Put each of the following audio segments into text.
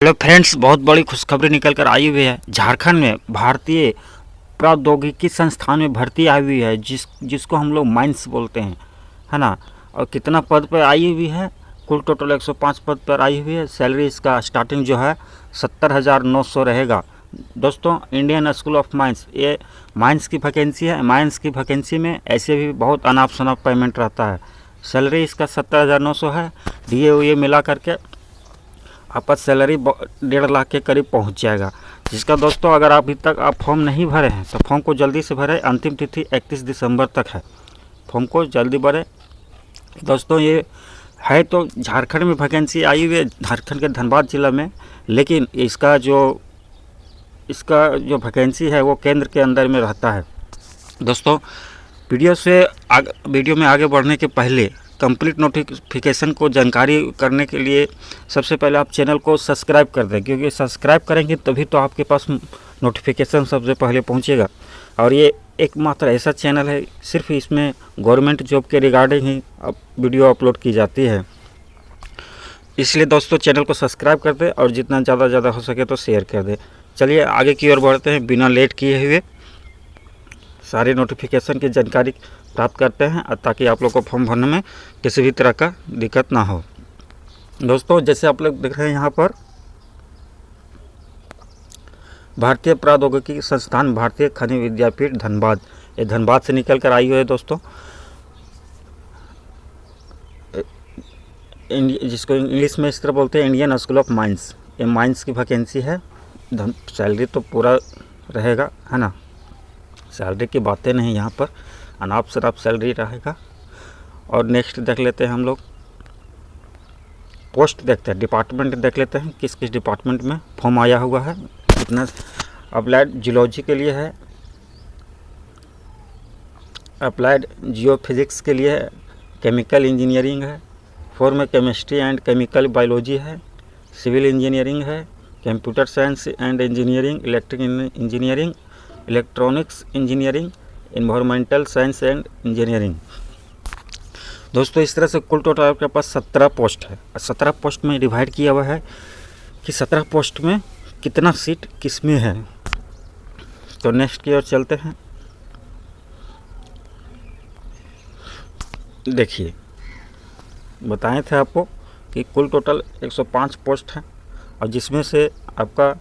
Hello friends, बहुत बड़ी खुशखबरी निकल कर आई हुई है। झारखंड में भारतीय प्रौद्योगिकी संस्थान में भर्ती आई हुई है, जिसको हम लोग माइंस बोलते हैं, है ना। और कितना पद पर आई हुई है? कुल टोटल 105 पद पर आई हुई है। सैलरी इसका स्टार्टिंग जो है 70,900 रहेगा। दोस्तों, इंडियन स्कूल ऑफ माइंस, ये माइंस की वैकेंसी है। माइंस की वैकेंसी में ऐसे भी बहुत अनाप शनाप पेमेंट रहता है। सैलरी इसका 70,900 है। DA मिला करके आपका सैलरी 1.5 लाख के करीब पहुंच जाएगा। जिसका दोस्तों, अगर अभी तक आप फॉर्म नहीं भरे हैं तो फॉर्म को जल्दी से भरें। अंतिम तिथि 31 दिसंबर तक है। फॉर्म को जल्दी भरें दोस्तों। ये है तो झारखंड में वैकेंसी आई हुई है, झारखंड के धनबाद जिला में, लेकिन इसका जो वैकेंसी है वो केंद्र के अंदर में रहता है। दोस्तों, वीडियो में आगे बढ़ने के पहले कंप्लीट नोटिफिकेशन को जानकारी करने के लिए सबसे पहले आप चैनल को सब्सक्राइब कर दें, क्योंकि सब्सक्राइब करेंगे तभी तो आपके पास नोटिफिकेशन सबसे पहले पहुंचेगा। और ये एकमात्र ऐसा चैनल है, सिर्फ इसमें गवर्नमेंट जॉब के रिगार्डिंग ही वीडियो अपलोड की जाती है। इसलिए दोस्तों, चैनल को सब्सक्राइब कर दें और जितना ज़्यादा हो सके तो शेयर कर दें। चलिए आगे की ओर बढ़ते हैं, बिना लेट किए हुए सारे नोटिफिकेशन की जानकारी प्राप्त करते हैं, ताकि आप लोग को फॉर्म भरने में किसी भी तरह का दिक्कत ना हो। दोस्तों, जैसे आप लोग देख रहे हैं यहाँ पर भारतीय प्रौद्योगिकी संस्थान, भारतीय खनिज विद्यापीठ धनबाद, ये धनबाद से निकल कर आई हुई है दोस्तों। जिसको इंग्लिश में इस तरह बोलते हैं, इंडियन स्कूल ऑफ माइंस। ये माइंस की वैकेंसी है। सैलरी तो पूरा रहेगा, है ना। सैलरी की बातें नहीं यहाँ पर, अनाप शनाप सैलरी रहेगा। और नेक्स्ट देख लेते हैं हम लोग, पोस्ट देखते हैं, डिपार्टमेंट देख लेते हैं, किस किस डिपार्टमेंट में फॉर्म आया हुआ है। कितना अप्लाइड जियोलॉजी के लिए है, अप्लाइड जियोफिजिक्स के लिए है, केमिकल इंजीनियरिंग है, 4 में केमिस्ट्री एंड केमिकल बायोलॉजी है, सिविल इंजीनियरिंग है, computer science and engineering, electric engineering, electronics engineering, environmental science and engineering. दोस्तों, इस तरह से कुल टोटल आपके पास 17 पोस्ट है। 17 पोस्ट में डिवाइड किया हुआ है कि 17 पोस्ट में कितना सीट किस में है। तो नेक्स्ट की ओर चलते हैं। देखिए, बताए थे आपको कि कुल टोटल 105 पोस्ट है, और जिसमें से आपका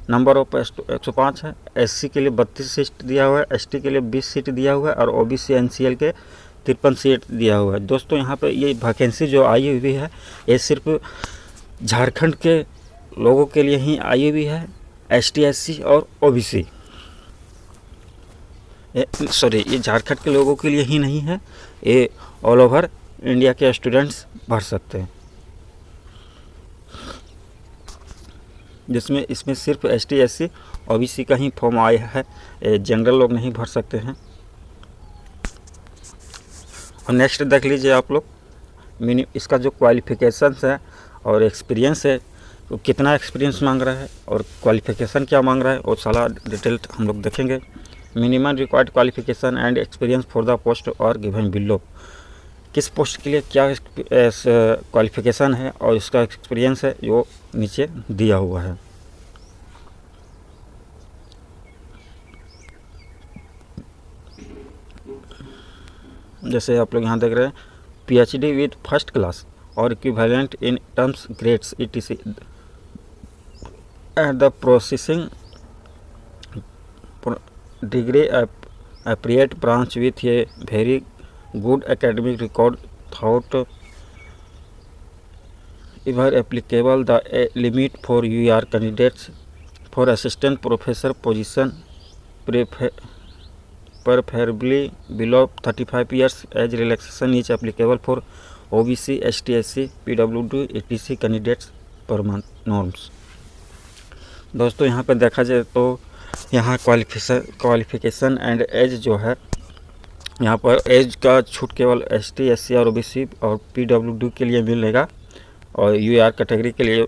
नंबर ऑफ 105 है। SC के लिए 32 सीट दिया हुआ है, ST के लिए 20 सीट दिया हुआ है, और OBC NCL के 53 सीट दिया हुआ है। दोस्तों, यहाँ पे ये वैकेंसी जो आई हुई है, ये सिर्फ झारखंड के लोगों के लिए ही आई हुई है। ST SC और OBC, ये झारखंड के लोगों के लिए ही नहीं है, ये ऑल ओवर इंडिया के स्टूडेंट्स भर सकते हैं। जिसमें इसमें सिर्फ ST SC OBC का ही फॉर्म आया है, जनरल लोग नहीं भर सकते हैं। और नेक्स्ट देख लीजिए आप लोग, इसका जो क्वालिफिकेशन है और एक्सपीरियंस है, तो कितना एक्सपीरियंस मांग रहा है और क्वालिफिकेशन क्या मांग रहा है, वो सारा डिटेल हम लोग देखेंगे। Minimum required qualification and experience for the post और गिवन बिलो, किस पोस्ट के लिए क्या क्वालिफिकेशन है और इसका एक्सपीरियंस है, जो नीचे दिया हुआ है। जैसे आप लोग यहाँ देख रहे हैं, PhD विद फर्स्ट क्लास और equivalent in terms grades ETC at the processing degree appropriate branch with a very good academic record throughout ever applicable. The limit for UR candidates for assistant professor position preferably below 35 years. Age relaxation is applicable for OBC, ST SC, PWD, ETC candidates per month norms। दोस्तों, यहाँ पर देखा जाए तो यहाँ qualification and as जो है, यहाँ पर एज का छूट केवल ST SC और OBC और PWD के लिए मिलेगा, और UR कैटेगरी के लिए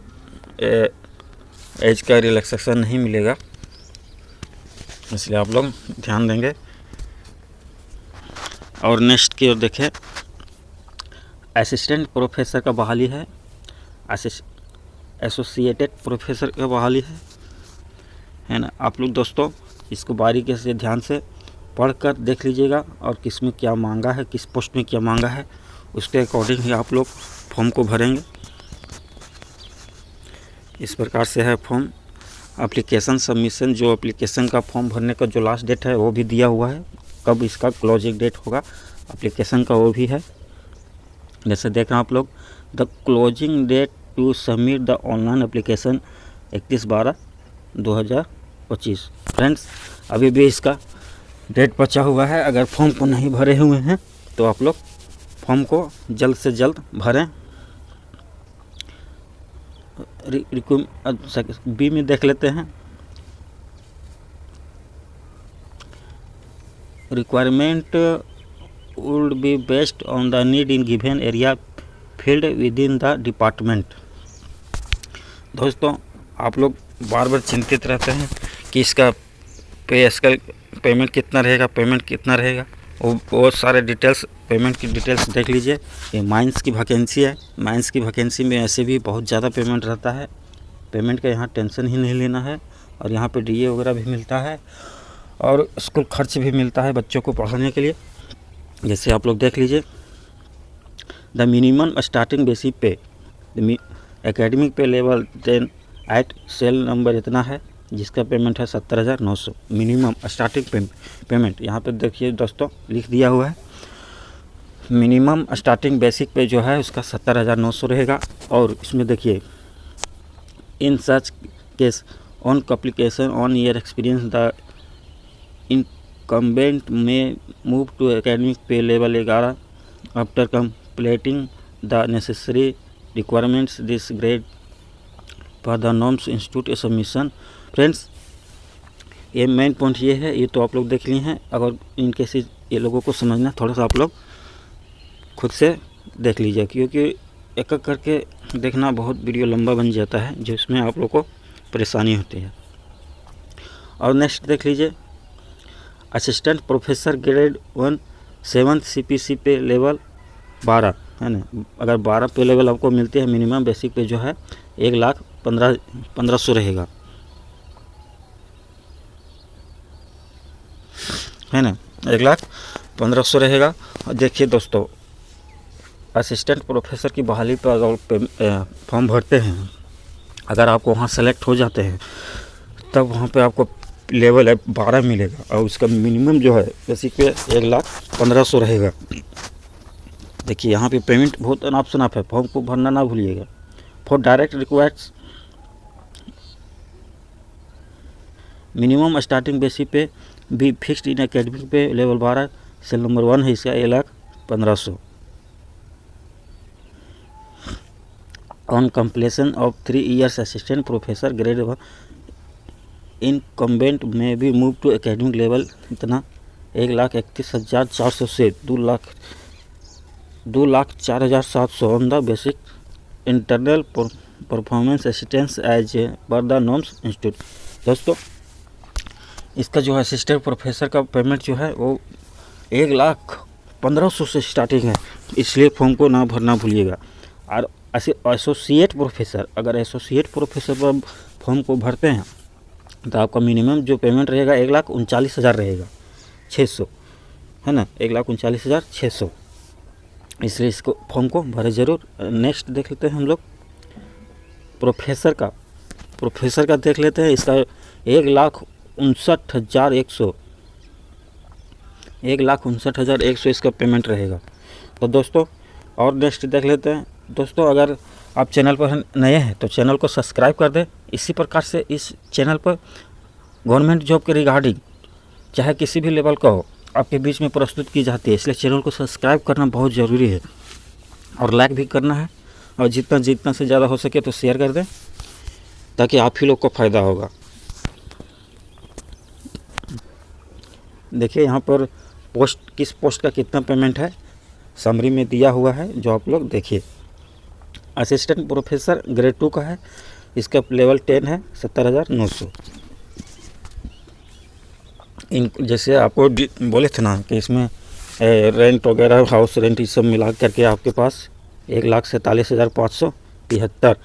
एज का रिलैक्सेशन नहीं मिलेगा। इसलिए आप लोग ध्यान देंगे। और नेक्स्ट की ओर देखें, असिस्टेंट प्रोफेसर का बहाली है। एसोसिएटेड प्रोफेसर की बहाली है ना। आप लोग दोस्तों इसको बारीकी से ध्यान से पढ़कर देख लीजिएगा और किस में क्या मांगा है, किस पोस्ट में क्या मांगा है, उसके अकॉर्डिंग ही आप लोग फॉर्म को भरेंगे। इस प्रकार से है फॉर्म। एप्लीकेशन सबमिशन, जो एप्लीकेशन का फॉर्म भरने का जो लास्ट डेट है वो भी दिया हुआ है, कब इसका क्लोजिंग डेट होगा एप्लीकेशन का वो भी है। जैसे देख रहे हैं आप लोग, the closing date to submit the online application 31/12/2025। Friends अभी भी इसका डेट बचा हुआ है। अगर फॉर्म को नहीं भरे हुए हैं तो आप लोग फॉर्म को जल्द से जल्द भरें। बी में देख लेते हैं। Requirement would be based on the need in given area field with in the department. दोस्तों आप लोग बार बार चिंतित रहते हैं कि इसका पे स्केल पेमेंट कितना रहेगा, वो सारे डिटेल्स, पेमेंट की डिटेल्स देख लीजिए। ये माइंस की वैकेंसी है। माइंस की वैकेंसी में ऐसे भी बहुत ज़्यादा पेमेंट रहता है। पेमेंट का यहाँ टेंशन ही नहीं लेना है। और यहाँ पे डीए वगैरह भी मिलता है और स्कूल खर्च भी मिलता है बच्चों को पढ़ाने के लिए। जैसे आप लोग देख लीजिए, द मिनिमम स्टार्टिंग बेसिक पे academic pay level 10 eight cell number इतना है, जिसका पेमेंट है 70,900 मिनिमम स्टार्टिंग पेमेंट। यहाँ पे देखिए दोस्तों लिख दिया हुआ है, मिनिमम स्टार्टिंग बेसिक पे जो है उसका 70,900 रहेगा। और इसमें देखिए, in such case on complication on year experience the incumbent में move to academic pay level 11 after completing the necessary requirements this grade for the norms institute submission। Friends ये मेन पॉइंट ये है, ये तो आप लोग देख लिए हैं। अगर इनके से ये लोगों को समझना, थोड़ा सा आप लोग खुद से देख लीजिए, क्योंकि एक एक करके देखना बहुत वीडियो लंबा बन जाता है, जिसमें आप लोग को परेशानी होती है। और नेक्स्ट देख लीजिए, असिस्टेंट प्रोफेसर ग्रेड 1 7 CPC पे लेवल 12 है ना। अगर 12 पे लेवल आपको मिलती है, मिनिमम बेसिक पे जो है 1,15,1,500 रहेगा, है ना। 1,15,1,500 रहेगा। और देखिए दोस्तों, असिस्टेंट प्रोफेसर की बहाली पर अगर फॉर्म भरते हैं, अगर आपको वहाँ सेलेक्ट हो जाते हैं, तब वहाँ पे आपको लेवल 12 मिलेगा और उसका मिनिमम जो है बेसिक पे 1,15,1,500 रहेगा। देखिए यहाँ पे पेमेंट बहुत ऑप्शन है, फॉर्म को भरना ना भूलिएगा। For direct requires minimum starting basic पे भी fixed in academic pay level 12 cell number 1 है, इसका 1,15,1,500 on completion of 3 years assistant professor grade 1 incumbent में भी मूव टू एकेडमिक लेवल इतना 1,31,400 से 2,04,700 on the basic internal performance assistance as per the norms institute. दोस्तों इसका जो है असिस्टेंट प्रोफेसर का पेमेंट जो है वो 1,15,1,500 से स्टार्टिंग है, इसलिए फॉर्म को ना भरना भूलिएगा। और एसोसिएट प्रोफेसर, अगर एसोसिएट प्रोफेसर पर फॉर्म को भरते हैं तो आपका मिनिमम जो पेमेंट रहेगा 1,39,000 रहेगा 600, है ना, 1,39,600। इसलिए इसको फॉर्म को भरे ज़रूर। नेक्स्ट देख लेते हैं हम लोग प्रोफेसर का देख लेते हैं। इसका 1,59,100 इसका पेमेंट रहेगा। तो दोस्तों और नेक्स्ट देख लेते हैं। दोस्तों अगर आप चैनल पर नए हैं तो चैनल को सब्सक्राइब कर दें। इसी प्रकार से इस चैनल पर गवर्नमेंट जॉब के रिगार्डिंग चाहे किसी भी लेवल का हो आपके बीच में प्रस्तुत की जाती है, इसलिए चैनल को सब्सक्राइब करना बहुत ज़रूरी है और लाइक भी करना है, और जितना से ज़्यादा हो सके तो शेयर कर दें ताकि आप ही लोग को फ़ायदा होगा। देखिए यहाँ पर किस पोस्ट का कितना पेमेंट है समरी में दिया हुआ है, जो आप लोग देखिए। असिस्टेंट प्रोफेसर ग्रेड 2 का है, इसका लेवल 10 है 70,900। जैसे आपको बोले थे ना कि इसमें रेंट वगैरह हाउस रेंट ये सब मिला करके आपके पास 1,47,500 573।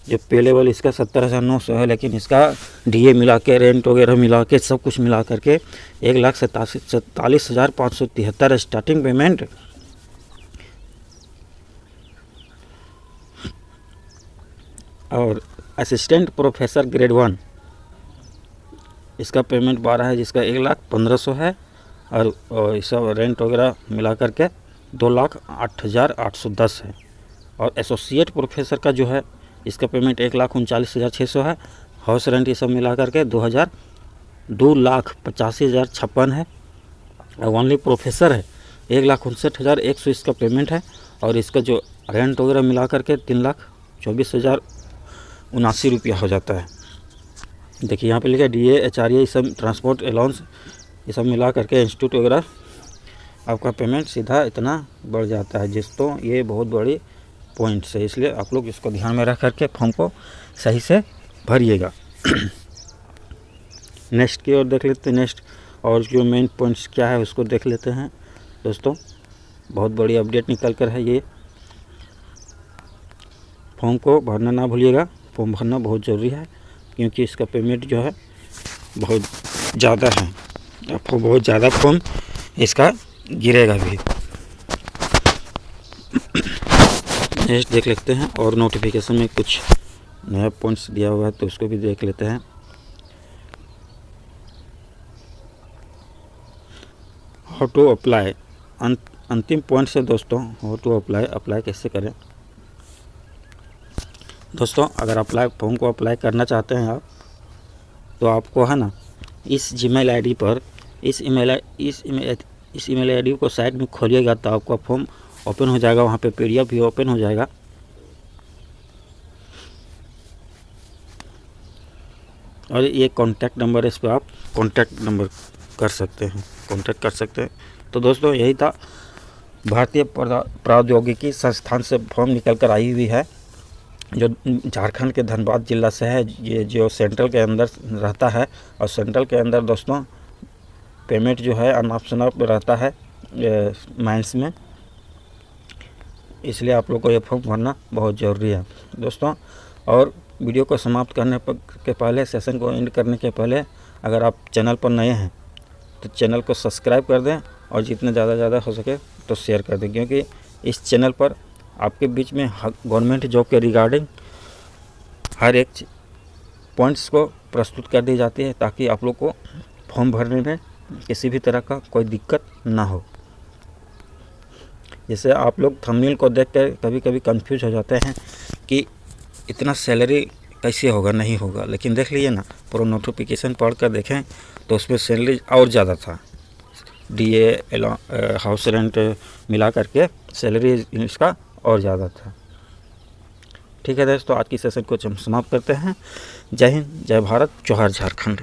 जो पे लेवल इसका 70,900 है, लेकिन इसका डीए मिला के, रेंट वगैरह मिला के, सब कुछ मिला करके 1,47,573 स्टार्टिंग पेमेंट। और असिस्टेंट प्रोफेसर ग्रेड 1 इसका पेमेंट 12 है, जिसका 1,15,100 है। और सब रेंट वगैरह मिला करके 2,08,810 है। और एसोसिएट प्रोफेसर का जो है इसका पेमेंट 1,39,600 है। हाउस रेंट ये सब मिला करके 2,85,056 है। और ओनली प्रोफेसर है 1,59,100 इसका पेमेंट है। और इसका जो रेंट वगैरह मिला करके 3,24,079 रुपया हो जाता है। देखिए यहाँ पे लिखा डीए, एचआरए, ये सब ट्रांसपोर्ट अलाउंस ये सब मिला करके इंस्टीट्यूट वगैरह आपका पेमेंट सीधा इतना बढ़ जाता है। तो ये बहुत बड़ी पॉइंट्स है, इसलिए आप लोग इसको ध्यान में रख करके फॉर्म को सही से भरिएगा। नेक्स्ट की ओर देख लेते हैं। नेक्स्ट और जो मेन पॉइंट्स क्या है उसको देख लेते हैं दोस्तों। बहुत बड़ी अपडेट निकल कर है ये। फॉर्म को भरना ना भूलिएगा, फॉर्म भरना बहुत ज़रूरी है, क्योंकि इसका पेमेंट जो है बहुत ज़्यादा है। आपको बहुत ज़्यादा फॉर्म इसका गिरेगा भी। नेक्स्ट देख लेते हैं। और नोटिफिकेशन में कुछ नया पॉइंट्स दिया हुआ है तो उसको भी देख लेते हैं। हाउ टू अप्लाई, अंतिम पॉइंट है दोस्तों। हाउ टू अप्लाई कैसे करें दोस्तों। अगर फॉर्म को अप्लाई करना चाहते हैं आप, तो आपको है ना इस जीमेल आईडी पर इस ईमेल आईडी को साइट में खोलिएगा तो आपका फॉर्म ओपन हो जाएगा। वहाँ पे पीडीएफ भी ओपन हो जाएगा। और ये कॉन्टैक्ट नंबर है, इस पर आप कॉन्टैक्ट कर सकते हैं। तो दोस्तों यही था। भारतीय प्रौद्योगिकी संस्थान से फॉर्म निकल कर आई हुई है, जो झारखंड के धनबाद जिला से है। ये जो सेंट्रल के अंदर रहता है। और सेंट्रल के अंदर दोस्तों पेमेंट जो है अनाप शनाप रहता है माइंस में, इसलिए आप लोग को ये फॉर्म भरना बहुत ज़रूरी है दोस्तों। और वीडियो को समाप्त करने के पहले, सेशन को एंड करने के पहले, अगर आप चैनल पर नए हैं तो चैनल को सब्सक्राइब कर दें और जितना ज़्यादा हो सके तो शेयर कर दें, क्योंकि इस चैनल पर आपके बीच में गवर्नमेंट जॉब के रिगार्डिंग हर एक पॉइंट्स को प्रस्तुत कर दी जाती है, ताकि आप लोग को फॉर्म भरने में किसी भी तरह का कोई दिक्कत ना हो। जैसे आप लोग थंबनेल को देख कर कभी कभी कंफ्यूज हो जाते हैं कि इतना सैलरी कैसे होगा, नहीं होगा, लेकिन देख लीजिए ना, पूरा नोटिफिकेशन पढ़ कर देखें तो उसमें सैलरी और ज़्यादा था। डीए, हाउस रेंट मिला करके सैलरी इसका और ज़्यादा था। ठीक है दोस्तों, आज की सेशन को हम समाप्त करते हैं। जय हिंद, जय भारत, जोहार झारखंड।